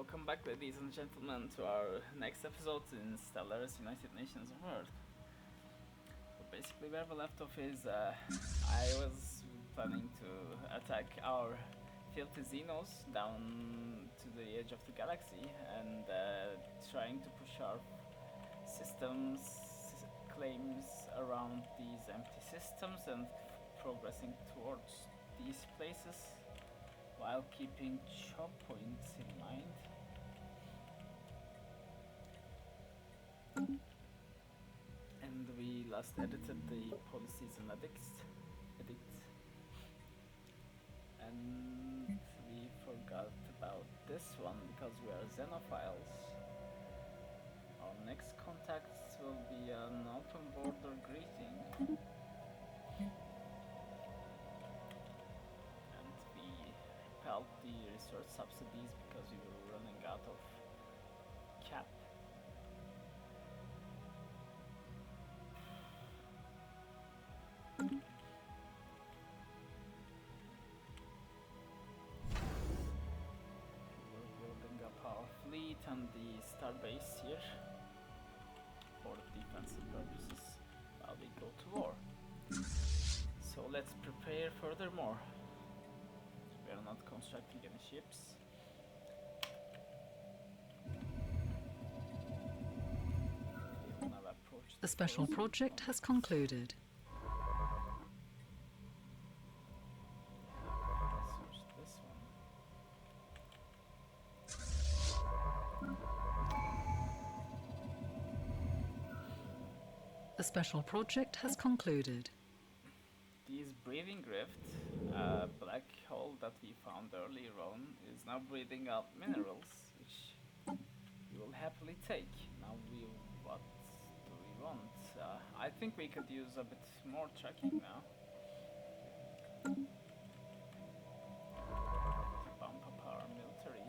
Welcome back, ladies and gentlemen, to our next episode in Stellaris United Nations of Earth. So basically where we left off is I was planning to attack our filthy Xenos down to the edge of the galaxy and trying to push our systems claims around these empty systems and progressing towards these places while keeping choke points in mind. And we last edited the policies and edicts, and we forgot about this one because we are xenophiles. Our next contacts will be an open border greeting. Help the research subsidies because we were running out of cap. We're building up our fleet and the starbase here for defensive purposes while we go to war. So let's prepare furthermore. We are not constructing any ships. The special project has concluded. This one. The special project has concluded. This breathing rift, a black hole that we found earlier on, is now breathing out minerals, which we will happily take. Now what do we want? I think we could use a bit more tracking now. To bump up our military.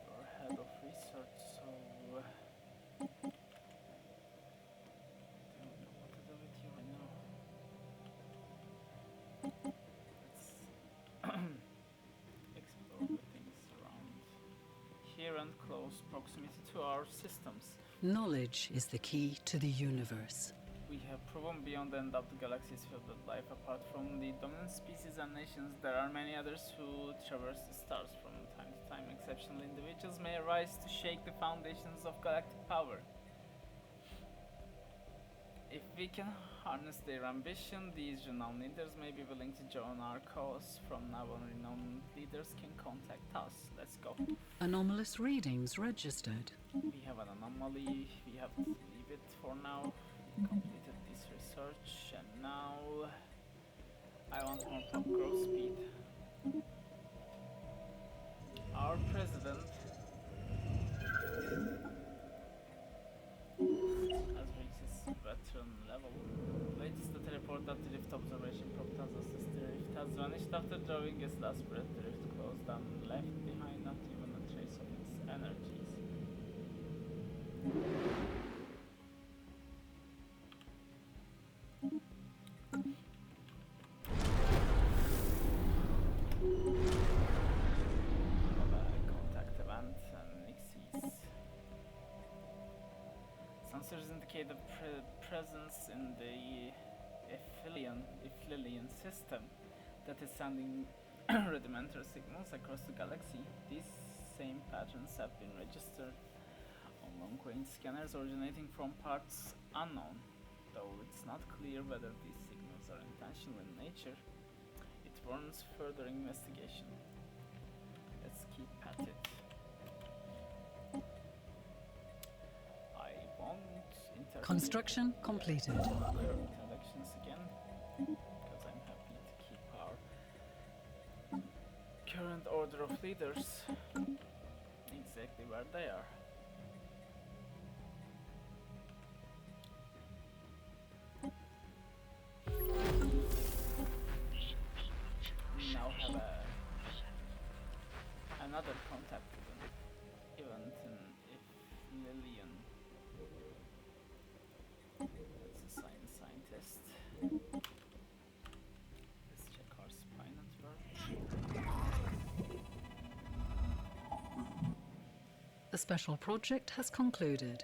We're head of research, so don't know what to do with you right now. Let's explore the things around here and close proximity to our systems. Knowledge is the key to the universe. We have proven beyond the end of the galaxy is filled with life. Apart from the dominant species and nations, there are many others who traverse the stars from time to time. Exceptional individuals may arise to shake the foundations of galactic power. If we can harness their ambition, these renowned leaders may be willing to join our cause. From now on, renowned leaders can contact us. Let's go. Anomalous readings registered. We have an anomaly. We have to leave it for now. We completed this research, and now I want more top growth speed. Our president has reached his veteran level. Latest data report that the rift observation probe tells us this the rift has vanished after drawing its last breath. The rift closed and left behind not even a trace of its energies. Contact event and Nixies. Sensors indicate the presence in the Ephilian system that is sending rudimentary signals across the galaxy. These same patterns have been registered on long-range scanners originating from parts unknown. Though it's not clear whether these signals are intentional in nature, it warrants further investigation. Let's keep at it. Construction completed. Elections again, because I'm happy to keep our current order of leaders exactly where they are. We now have another contact event in Lillian. Let's assign a scientist. Let's check our spy network. The special project has concluded.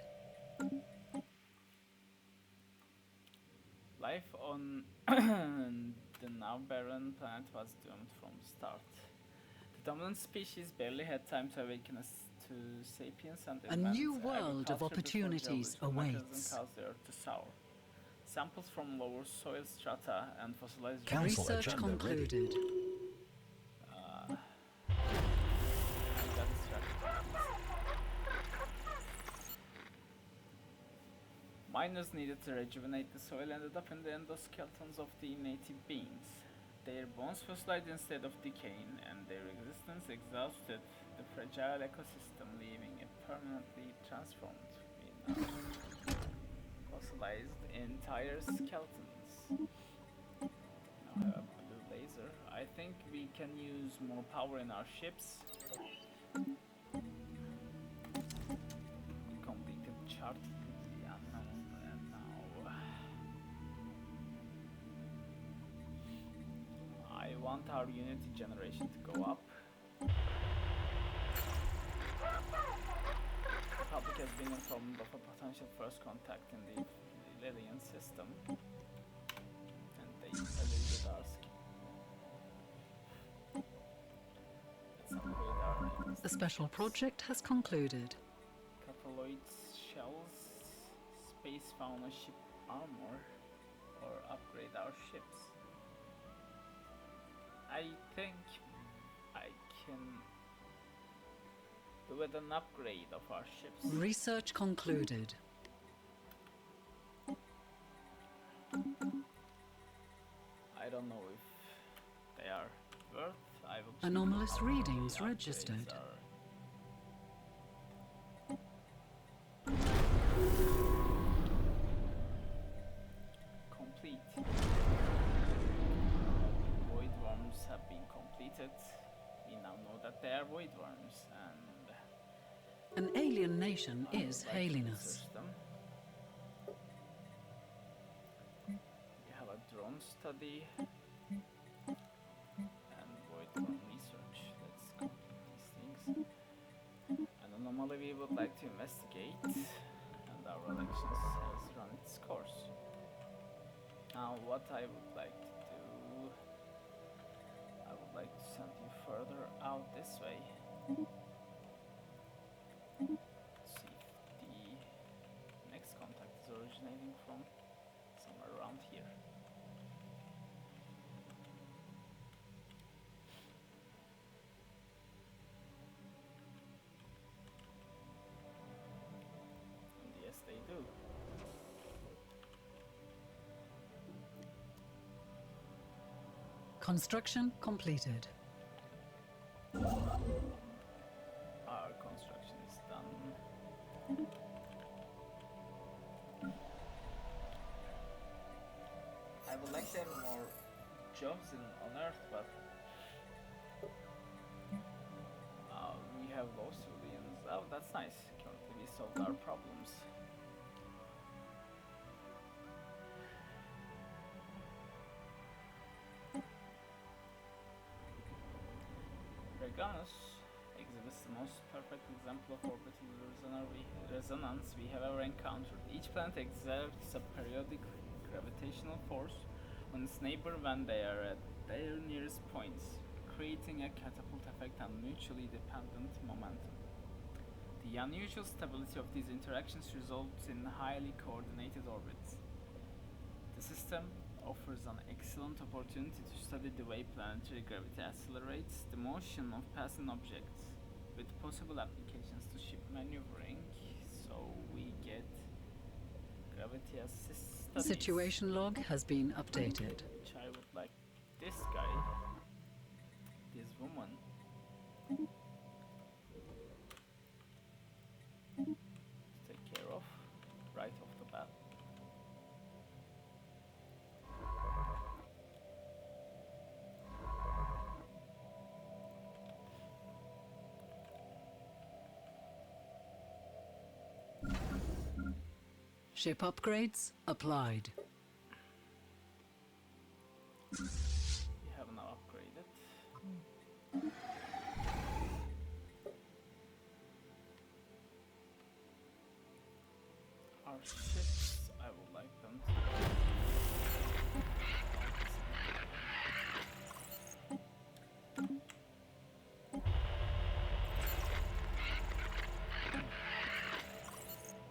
Life on the now barren planet was doomed from the start. The dominant species barely had time to awaken us to sapience and A invent new world of agriculture before opportunities geological mechanism awaits. caused the Earth to sour. Samples from lower soil strata and fossilized Council Research agenda ready. concluded. I got distracted. Miners needed to rejuvenate the soil ended up in the endoskeletons of the native beings. Their bones fossilized instead of decaying, and their existence exhausted the fragile ecosystem, leaving it permanently transformed. We now fossilized entire skeletons. Now I have a blue laser. I think we can use more power in our ships. Completed chart with the unknown, and now I want our unity generation to go up. The public has been informed of a potential first contact in the Lillian system, and they eluded our scheme. Let's upgrade our The special project has concluded. Cataloids, shells, space fauna ship armor, or upgrade our ships. I think I can do with an upgrade of our ships. Research concluded. I don't know if they are worth. I will check Anomalous how readings the upgrades registered. are. Complete. Void worms have been completed. We now know that they are void worms, and An alien nation I is would like to hailing us. research them. We have a drone study and void worm research. Let's complete these things. An anomaly we would like to investigate, and our elections has run its course. Now, what I would like to do, I would like to send you further out this way. See if the next contact is originating from somewhere around here. And yes, they do. Construction completed. Our construction is done. I would like to have more jobs on Earth, but we have low civilians. Oh, that's nice. Currently, we solved our problems. Reganus exhibits the most perfect example of orbital resonance we have ever encountered. Each planet exerts a periodic gravitational force on its neighbor when they are at their nearest points, creating a catapult effect and mutually dependent momentum. The unusual stability of these interactions results in highly coordinated orbits. The system offers an excellent opportunity to study the way planetary gravity accelerates the motion of passing objects, with possible applications to ship maneuvering, so we get gravity assist studies. Situation log has been updated. Which I would like this guy, this woman, to take care of right off the bat. Ship upgrades applied. We have now upgraded. our ships. I would like them to.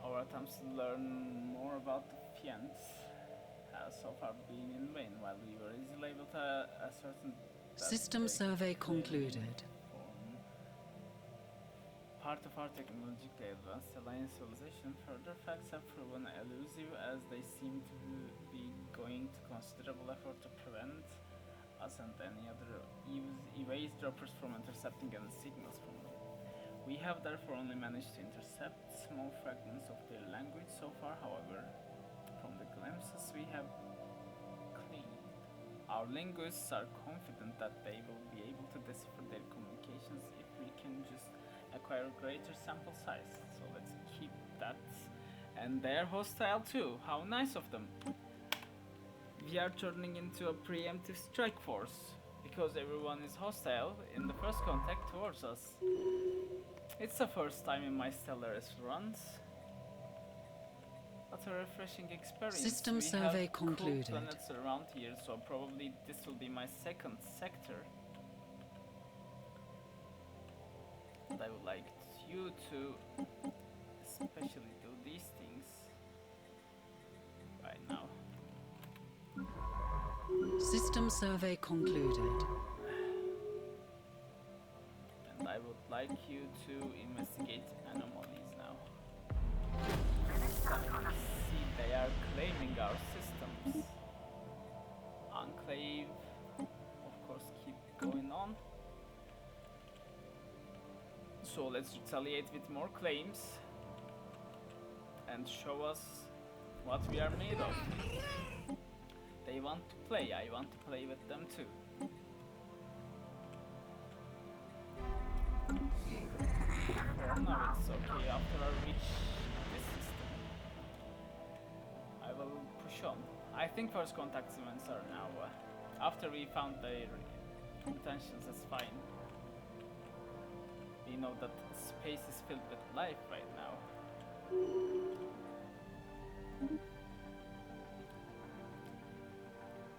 Our attempts to learn more about the Fiends has so far been in vain, while we were easily able to ascertain that System they survey clearly concluded. form part of our technologically advanced alien civilization. Further facts have proven elusive, as they seem to be going to considerable effort to prevent us and any other eavesdroppers from intercepting any signals from them. We have therefore only managed to intercept small fragments of their language so far. However, from the glimpses we have gleaned, our linguists are confident that they will be able to decipher their communications if we can just acquire a greater sample size. So let's keep that. And they're hostile too. How nice of them. We are turning into a preemptive strike force because everyone is hostile in the first contact towards us. It's the first time in my Stellaris runs. What a refreshing experience. System we survey have cool concluded. planets around here, so probably this will be my second sector. And I would like you to especially do these things right now. System survey concluded. And I would like you to investigate anomalies now. See, they are claiming our systems. Enclave, of course, keep going on. So let's retaliate with more claims and show us what we are made of. They want to play, I want to play with them too. For now it's okay, after I reach this system I will push on. I think first contact events are now, after we found their intentions, that's fine. We know that space is filled with life right now.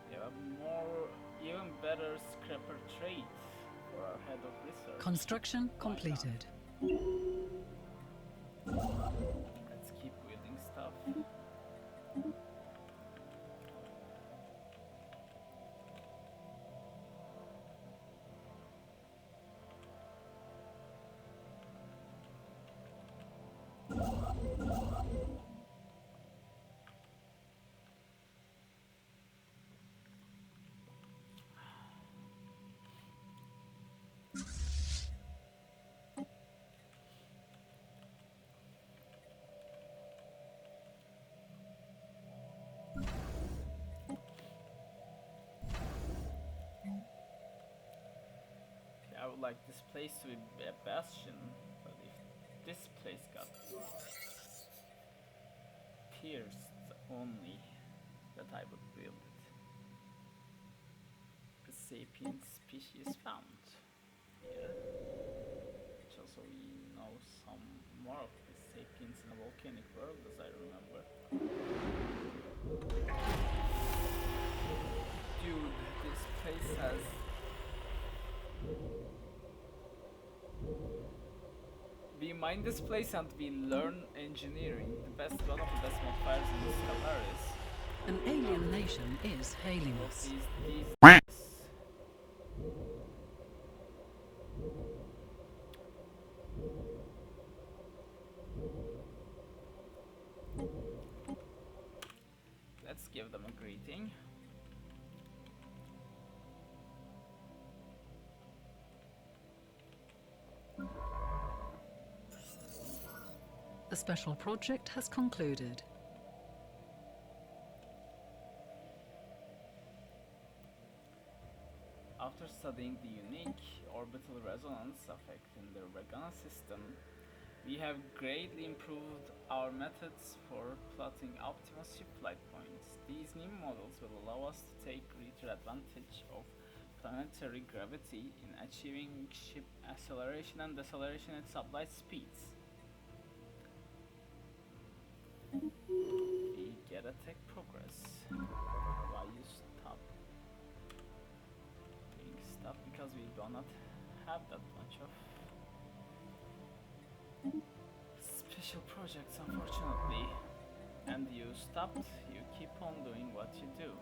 We have a more, even better scrapper trait for our head of research. Construction completed. Let's keep building stuff. I would like this place to be a bastion, but if this place got pierced only, that I would build it. The sapient species found here, which also we know some more of the sapiens in a volcanic world, as I remember. Dude, this place has we mine this place and we learn engineering. One of the best modifiers in the Stellaris. An alien nation is hailing Of us. these Let's give them a greeting. The special project has concluded. After studying the unique orbital resonance effect in the Regana system, we have greatly improved our methods for plotting optimal ship flight points. These new models will allow us to take greater advantage of planetary gravity in achieving ship acceleration and deceleration at sublight speeds. get attack progress. Why you stop doing stuff? Because we do not have that much of special projects, unfortunately. And you stopped, you keep on doing what you do.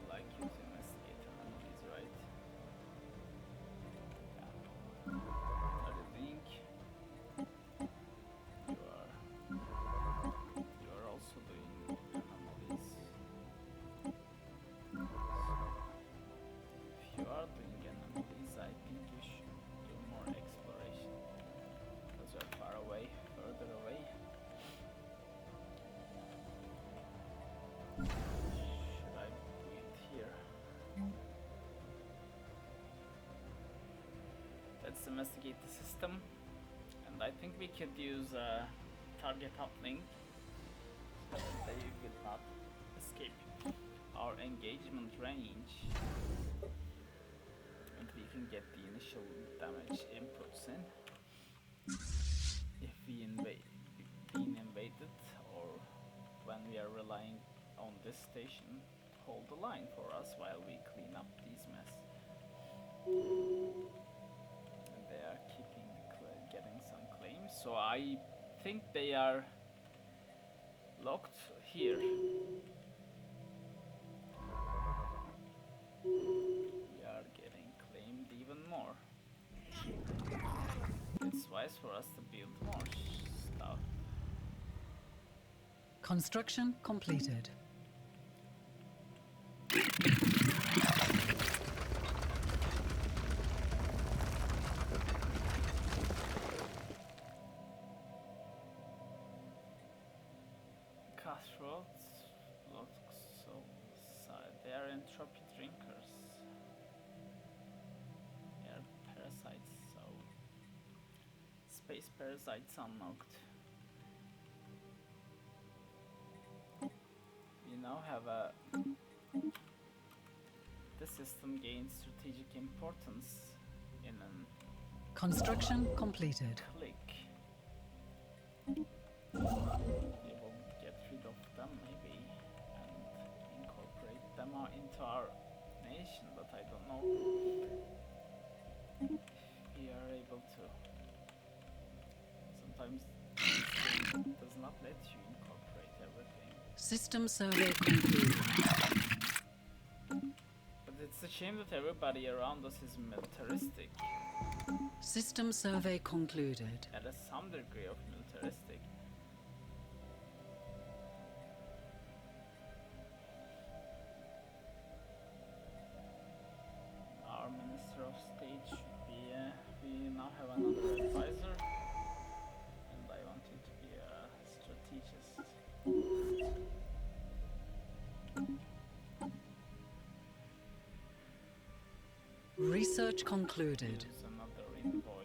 Like you to investigate anomalies, right? Yeah. What are you doing? You are also doing anomalies. If you are doing anomalies, I think you should do more exploration. Because you are far away, further away. Should I do it here? Let's investigate the system. And I think we could use a target uplink so that they will not escape our engagement range. And we can get the initial damage inputs in. If we being invaded, or when we are relying on this station to hold the line for us while we clean up these mess. And they are getting some claims, so I think they are locked here. We are getting claimed even more. It's wise for us to build more stuff. Construction completed. Cutthroats look so sad. They are entropy drinkers. They are parasites, so space parasites unlocked. We now have a... The system gains strategic importance in an Construction completed. click. We will get rid of them maybe and incorporate them into our nation, but I don't know if we are able to. Sometimes this game does not let you incorporate everything. System survey concluded. But it's a shame that everybody around us is militaristic. System survey concluded. At some degree of militaristic. Our Minister of State should be, we now have another advisor, and I want you to be a strategist. Research concluded. Here's another envoy.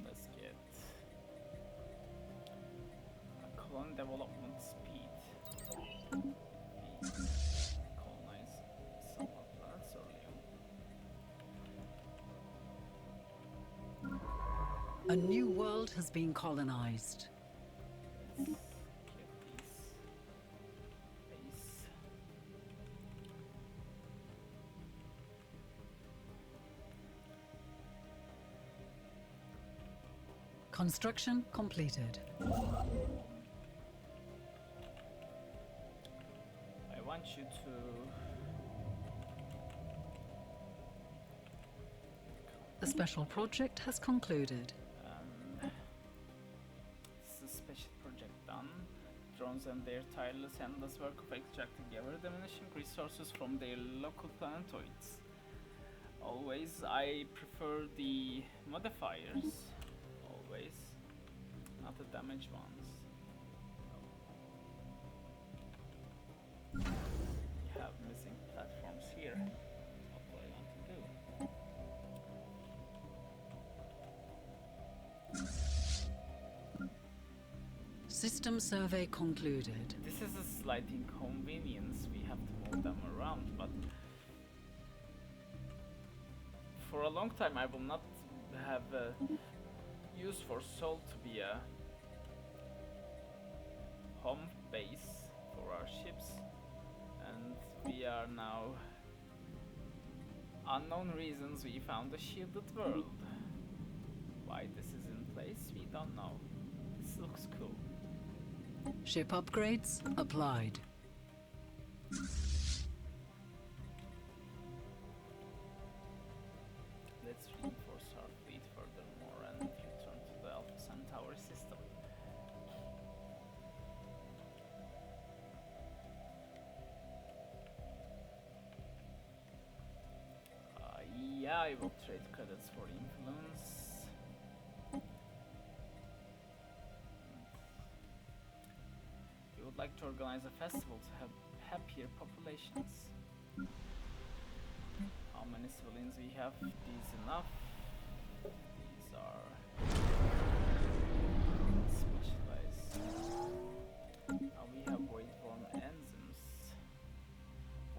Let's get a colon development speed. We colonize some of planets early on. A new world has been colonized. Let's get these base. Construction completed. I want you to The special project has concluded. It's a special project done. Drones and their tireless endless work of extracting ever diminishing resources from their local planetoids. Always, I prefer the modifiers. Always, not the damaged ones. We have missing platforms here. What do I want to do? System survey concluded. This is a slight inconvenience. We have to move them around, but for a long time I will not have used for Sol to be a home base for our ships, and we are now, unknown reasons, we found a shielded world. Why this is in place, we don't know. This looks cool. Ship upgrades applied. Let's reinforce our fleet furthermore and return to the Alpha Centauri system. Yeah, I will trade credits for influence. We would like to organize a festival to have happier populations. How many civilians we have? These enough. These are specialized. Now we have voidworm enzymes.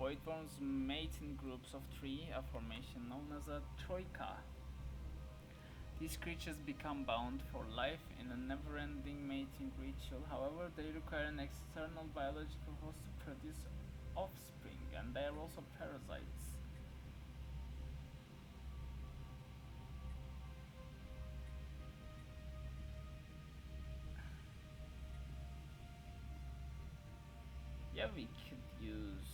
Voidworms mate in groups of 3, a formation known as a troika. These creatures become bound for life in a never-ending mating ritual. However, they require an external biological host to produce offspring, and they are also parasites. Yeah, we could use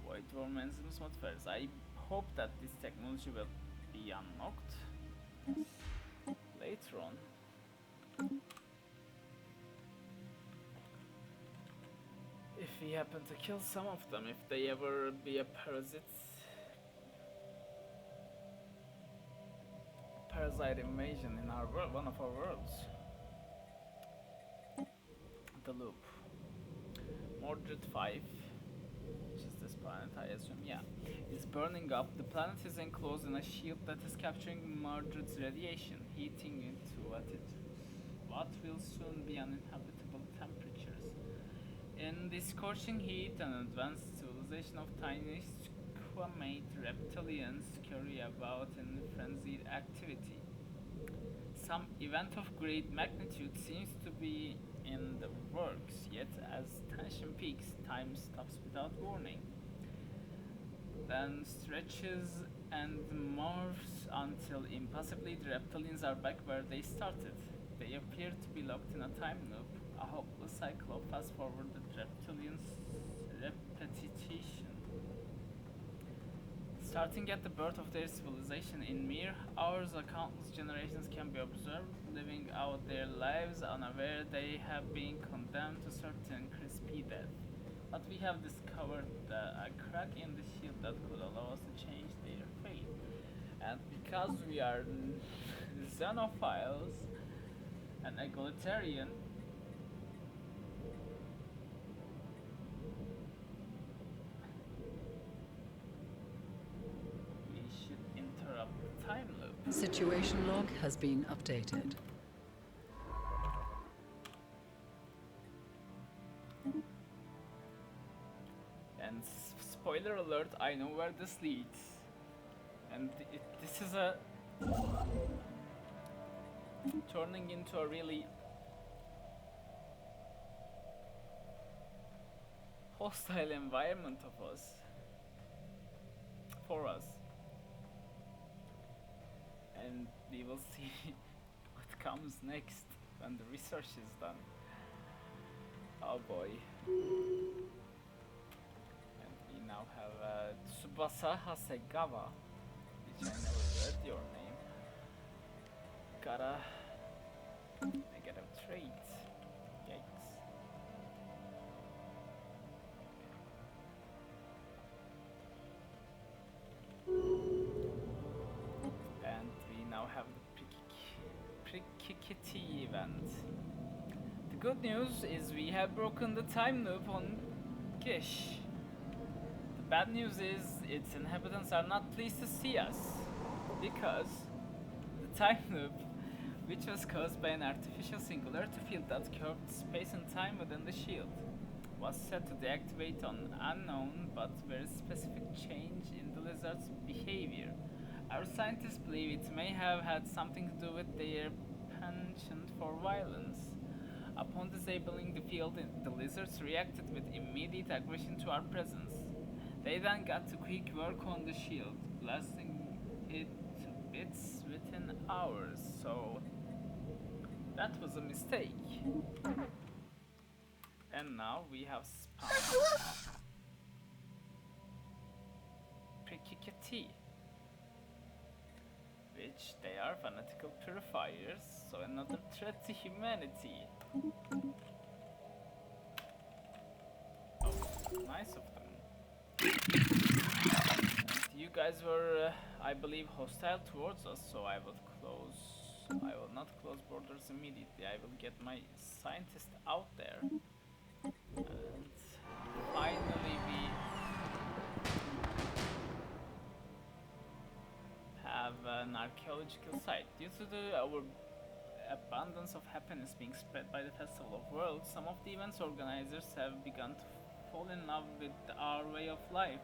voidworm enzymes modifiers. I hope that this technology will be unlocked later on. If we happen to kill some of them, if they ever be a parasite invasion in our world, one of our worlds. The loop. Mordred 5, which is this planet, I assume, yeah, is burning up. The planet is enclosed in a shield that is capturing Mordred's radiation, heating it to what will soon be uninhabitable temperatures. In this scorching heat, an advanced civilization of tiny squamate reptilians scurry about in frenzied activity. Some event of great magnitude seems to be in the works, yet as tension peaks, time stops without warning. Then stretches and morphs until impossibly the reptilians are back where they started. They appear to be locked in a time loop, a hopeless cycle of fast-forwarded reptilians' repetition. Starting at the birth of their civilization, in mere hours, countless generations can be observed living out their lives unaware they have been condemned to certain crispy death. But we have discovered a crack in the shield that could allow us to change their fate. And because we are xenophiles and egalitarian, we should interrupt the time loop. Situation log has been updated. And spoiler alert, I know where this leads. And this is a turning into a really hostile environment of us, for us. And we will see what comes next when the research is done. Oh boy. And we now have Tsubasa Hasegawa, which I never read your name. Got a negative trait. Yikes. And we now have the Prikikiti event. The good news is we have broken the time loop on Gish. The bad news is its inhabitants are not pleased to see us, because the time loop, which was caused by an artificial singularity field that curved space and time within the shield, was set to deactivate on unknown but very specific change in the lizard's behavior. Our scientists believe it may have had something to do with their penchant for violence. Upon disabling the field, the lizards reacted with immediate aggression to our presence. They then got to quick work on the shield, blasting it to bits within hours, so that was a mistake. And now we have spawned Prikikati, which they are fanatical purifiers, so another threat to humanity. Oh, nice of them. And you guys were, I believe, hostile towards us, so I will not close borders immediately. I will get my scientist out there. And finally we have an archaeological site. Due to our abundance of happiness being spread by the Festival of Worlds, some of the event's organizers have begun to fall in love with our way of life.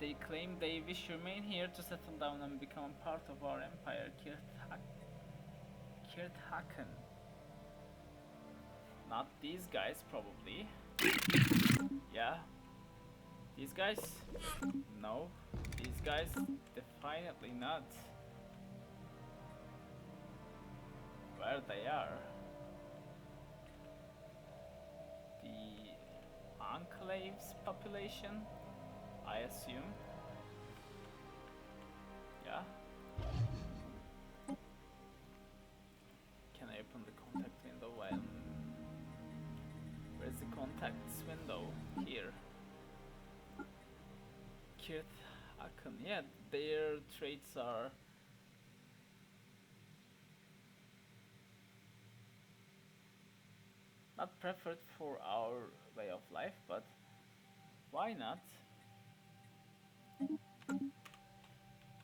They claim they wish to remain here to settle down and become a part of our empire, Kirthaken. Not these guys, probably. Yeah. These guys? No. These guys? Definitely not. Where they are? The Enclave's population? I assume. Yeah. Can I open the contact window when... Where's the contacts window? Here. Kirthaken. Yeah, their traits are... not preferred for our way of life, but why not?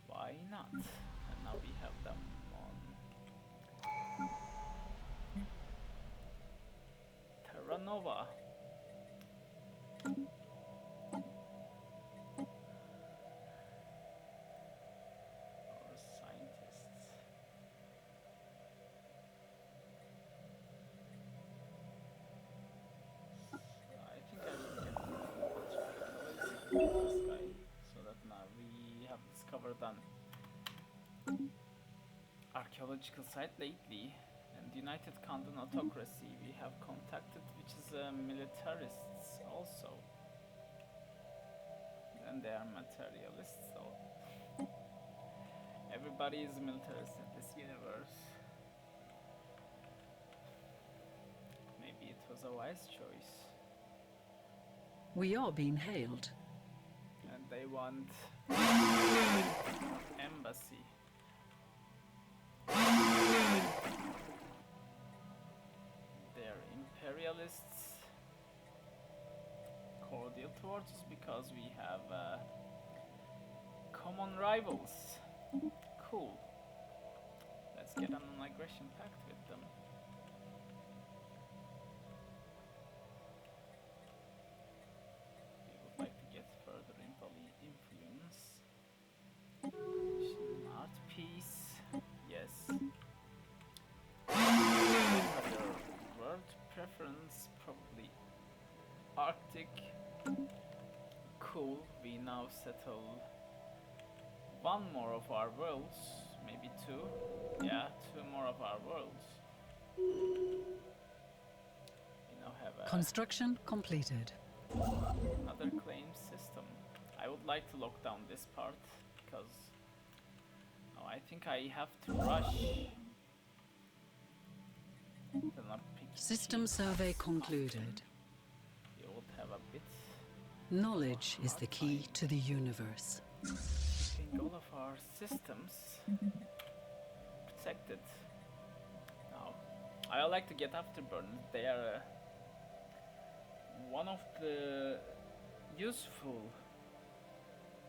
Why not? And now we have them on Terra Nova. Our scientists. I think I will get this guy, so that now we have discovered an archaeological site lately, and the United Kingdom autocracy we have contacted, which is militarists also, and they are materialists. So everybody is a militarist in this universe. Maybe it was a wise choice. We are being hailed. And they want embassy. They're imperialists, cordial towards us because we have common rivals. Cool. Let's get on an aggression pact with them. We would like to get further influence. Art peace. Yes. Other world preference, probably Arctic. Cool. We now settle one more of our worlds, maybe two. Yeah, two more of our worlds. We now have a Construction completed. another claim system. I would like to lock down this part because no, I think I have to rush. Then I'll pick System survey concluded. We would have a bit Knowledge is the key to the universe. keeping all of our systems protected. Now, I like to get Afterburn. They are one of the useful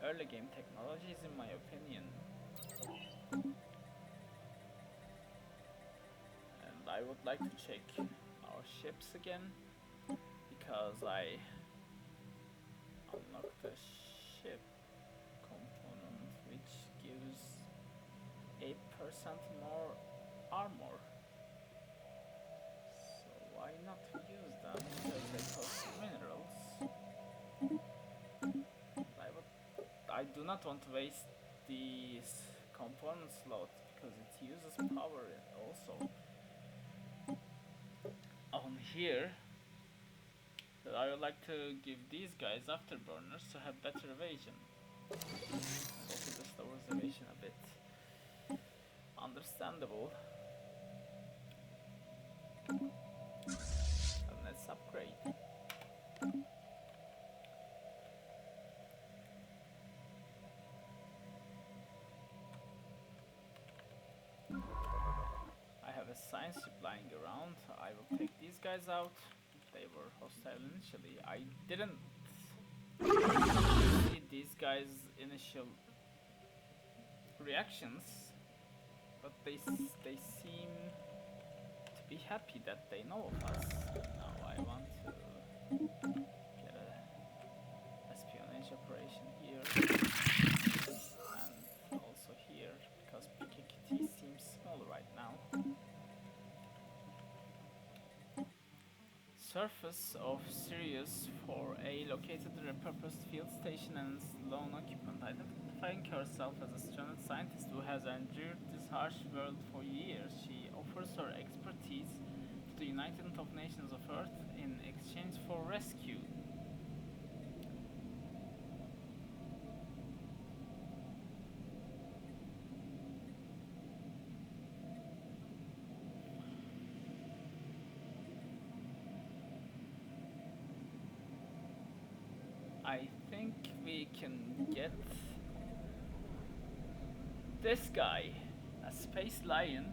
early game technologies, in my opinion. And I would like to check our ships again because I unlock the ship component, which gives 8% more armor. So why not use them? Because they cost minerals. I do not want to waste these component slot because it uses power also. On here, I would like to give these guys afterburners to have better evasion. Also just lowers evasion a bit. Understandable. And let's upgrade. I have a science ship lying around. I will take these guys out. They were hostile initially. I didn't see these guys' initial reactions, but they seem to be happy that they know of us. Now I want to get a espionage operation here and also here because PKKT seems small right now. Surface of Sirius 4A located in a repurposed field station and lone occupant, identifying herself as a stranded scientist who has endured this harsh world for years. She offers her expertise to the United Nations of Earth in exchange for rescue. I think we can get this guy, a space lion,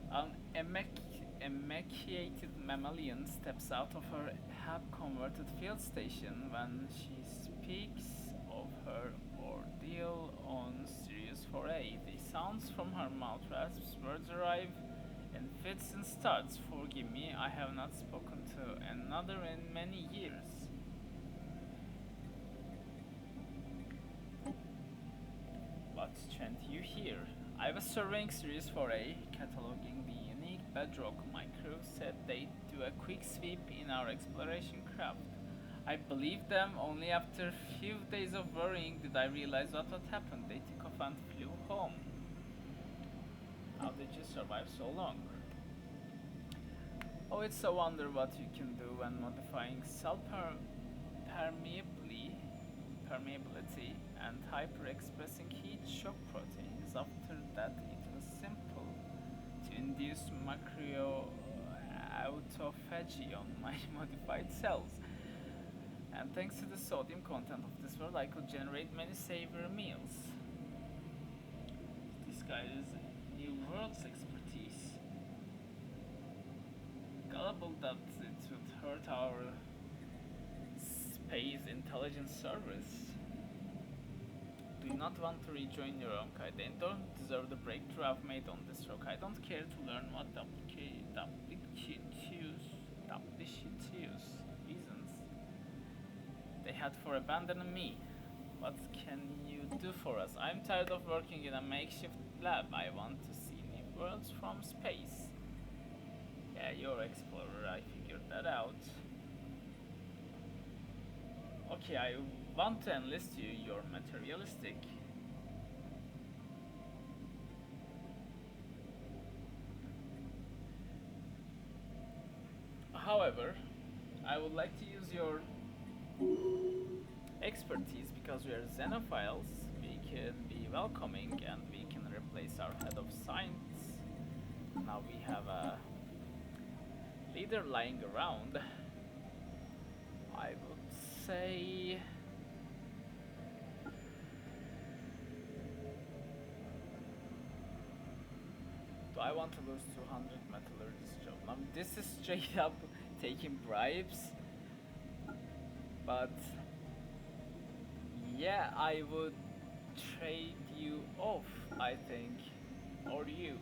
an emaciated mammalian steps out of her hab-converted field station when she speaks of her ordeal on Sirius 4A. The sounds from her mouth rasps, words arrive in fits and starts. Forgive me, I have not spoken to another in many years. What strength you here? I was surveying Sirius 4A, cataloging the unique bedrock. My crew said they'd do a quick sweep in our exploration craft. I believed them. Only after a few days of worrying did I realize what had happened. They took off and flew home. How did you survive so long? Oh, it's a wonder what you can do when modifying cell permeability and hyper-expressing heat shock proteins. After that, it was simple to induce macroautophagy on my modified cells. And thanks to the sodium content of this world, I could generate many savory meals. This guy is New World's expertise. Gullible that it would hurt our space intelligence service. Do you not want to rejoin your own kind? They don't deserve the breakthrough I've made on this rock. I don't care to learn what duplicitous reasons they had for abandoning me. What can you do for us? I'm tired of working in a makeshift lab. I want to see new worlds from space. Yeah, you're an explorer, I figured that out. Okay, I want to enlist you. You're materialistic. However, I would like to use your expertise because we are xenophiles. We can be welcoming and we can replace our head of science. Now we have a leader lying around. I would say do I want to lose 200 metallurgist job? Now this is straight up taking bribes, but yeah, I would trade you off, I think, or you.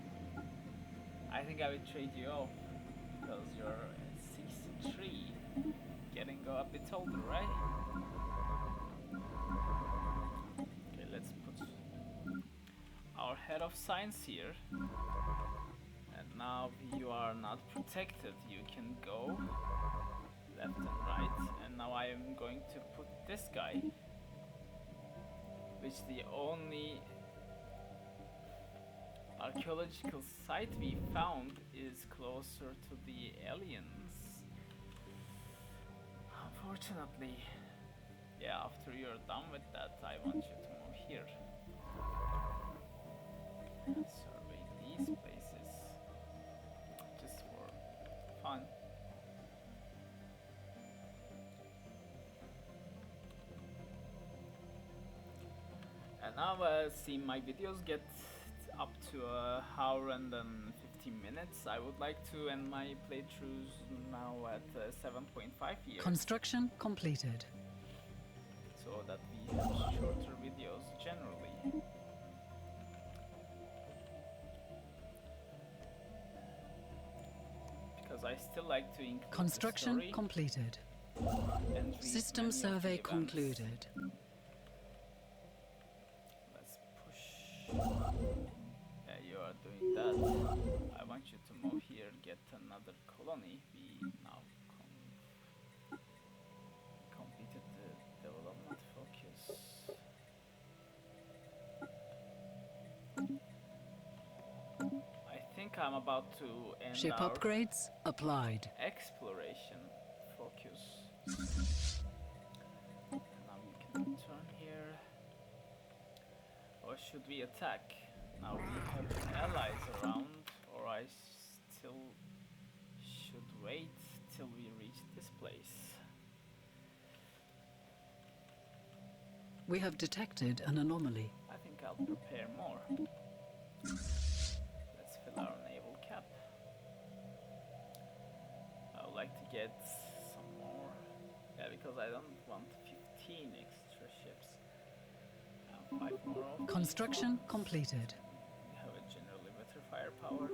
I think I would trade you off because you're 63. getting a bit older, right? Okay, let's put our head of science here. And now you are not protected. You can go left and right. And now I am going to put this guy, which the only archaeological site we found is closer to the aliens. Unfortunately. Yeah, after you're done with that, I want you to move here. Survey these places. Just for fun. And now see my videos get up to an hour and then 15 minutes. I would like to end my playthroughs now at 7.5 years. Construction completed. So that we have shorter videos generally. Because I still like to include Construction the story completed. and read System many of the survey events. concluded. Let's push. Yeah, you are doing that. I want you to move here, get another colony. We now completed the development focus. I think I'm about to end Ship our upgrades applied. exploration focus. Now we can turn here. Or should we attack? Now we have allies around, or I still should wait till we reach this place. We have detected an anomaly. I think I'll prepare more. Let's fill our naval cap. I would like to get some more. Yeah, because I don't want 15 extra ships. 5 more of these Construction ones. completed. We have a generally better firepower,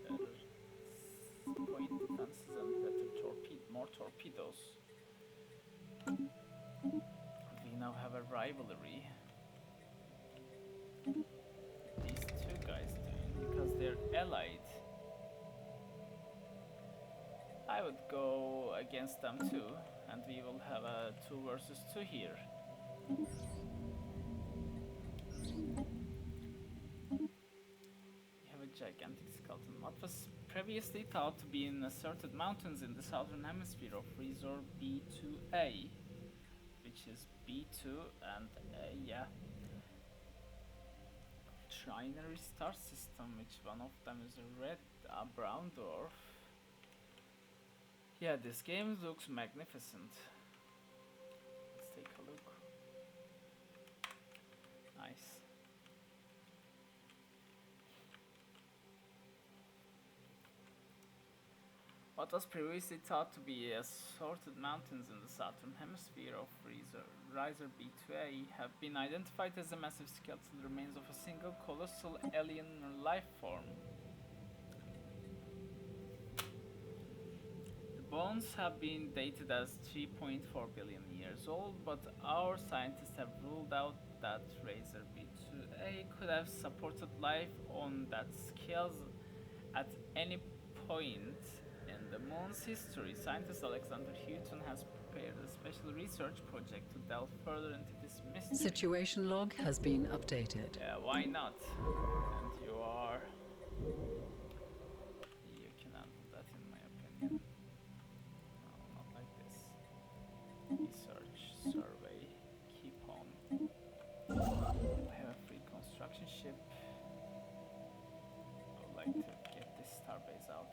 better point defenses, and better more torpedoes. We now have a rivalry. These two guys doing because they're allied. I would go against them too, and we will have a 2 versus 2 here. We have a gigantic skeleton. What was previously thought to be in asserted mountains in the southern hemisphere of Resort B2A, which is B2 and A, yeah. Trinary star system, which one of them is a red, brown dwarf. Yeah, this game looks magnificent. Let's take a look. Nice. What was previously thought to be assorted mountains in the southern hemisphere of Riser B2A have been identified as the massive skeletal remains of a single colossal alien life form. The bones have been dated as 3.4 billion years old, but our scientists have ruled out that Riser B2A could have supported life on that scale at any point in the moon's history. Scientist Alexander Houghton has prepared a special research project to delve further into this mystery. Situation log has been updated. Yeah, why not? And you are... You can handle that in my opinion. No, not like this. Research, survey, keep on. I have a free construction ship. I would like to get this starbase out.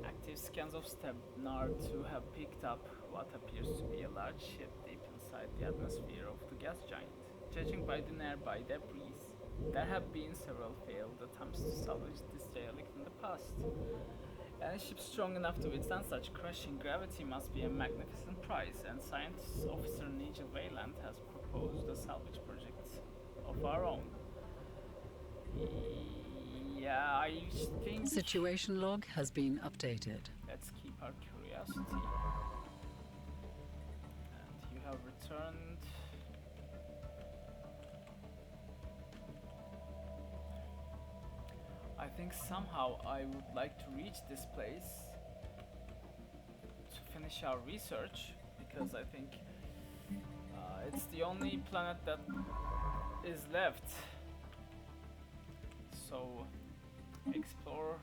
Active scans of Stellaris 2 have picked up what appears to be a large ship deep inside the atmosphere of the gas giant. Judging by the nearby debris, There have been several failed attempts to salvage this derelict in the past. Any ship strong enough to withstand such crushing gravity must be a magnificent prize, and Science Officer Nigel Wayland has proposed a salvage project of our own. Yeah, I think... Situation log has been updated. Let's keep our curiosity. And you have returned... I think somehow I would like to reach this place to finish our research, because I think it's the only planet that is left. So explore,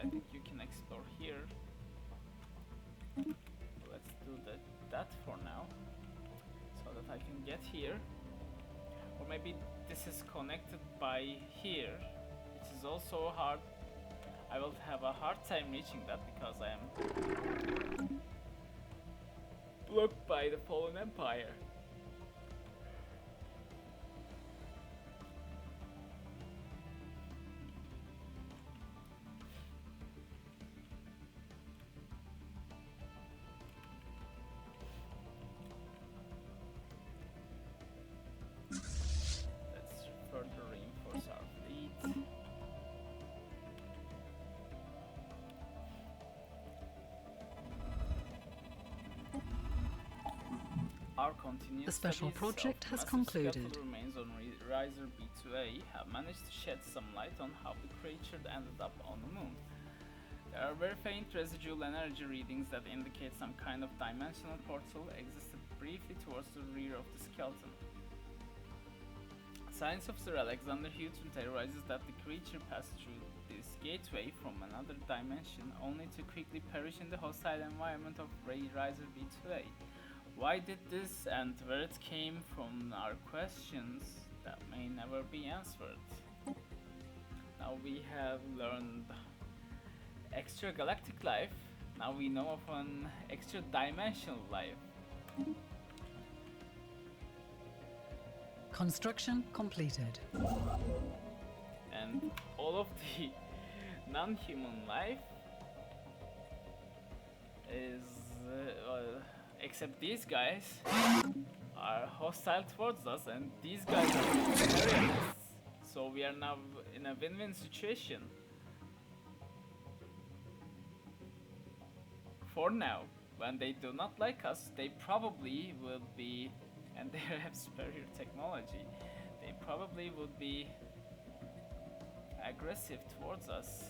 and I think you can explore here. Let's do that for now, so that I can get here. Or maybe this is connected by here, which is also hard. I will have a hard time reaching that because I am blocked by the Fallen Empire. Let's further reinforce our fleet. Our continuous The special studies project of has massive concluded. skeletal remains on Riser B2A have managed to shed some light on how the creature ended up on the moon. There are very faint residual energy readings that indicate some kind of dimensional portal existed briefly towards the rear of the skeleton. Science Officer Alexander Houghton theorizes that the creature passed through this gateway from another dimension only to quickly perish in the hostile environment of Riser B2A. Why did this and where it came from are questions that may never be answered. Now we have learned extragalactic life. Now we know of an extra-dimensional life. Construction completed. And all of the non-human life is except these guys are hostile towards us, and these guys are vegetarianists. So we are now in a win-win situation. For now, when they do not like us, they probably will be, and they have superior technology, they probably would be aggressive towards us.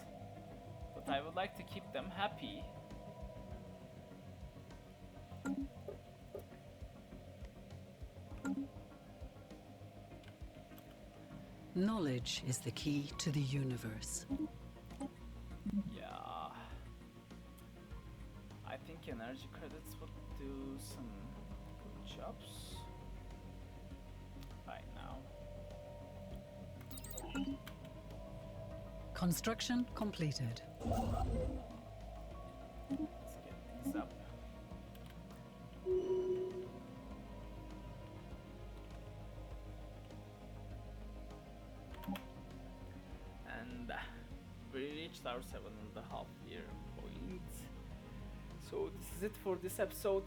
But I would like to keep them happy. Knowledge is the key to the universe. Yeah. I think energy credits would do some good jobs right now. Construction completed. Let's get these up. And we reached our 7.5 year point. So this is it for this episode.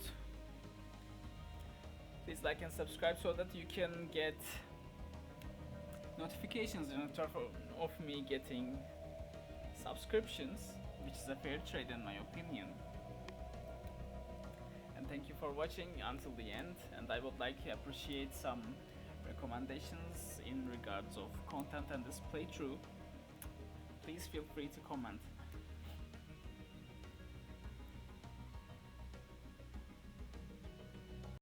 Please like and subscribe so that you can get notifications in return of me getting subscriptions, which is a fair trade in my opinion. And thank you for watching until the end, and I would like to appreciate some recommendations in regards of content and this playthrough. Please feel free to comment.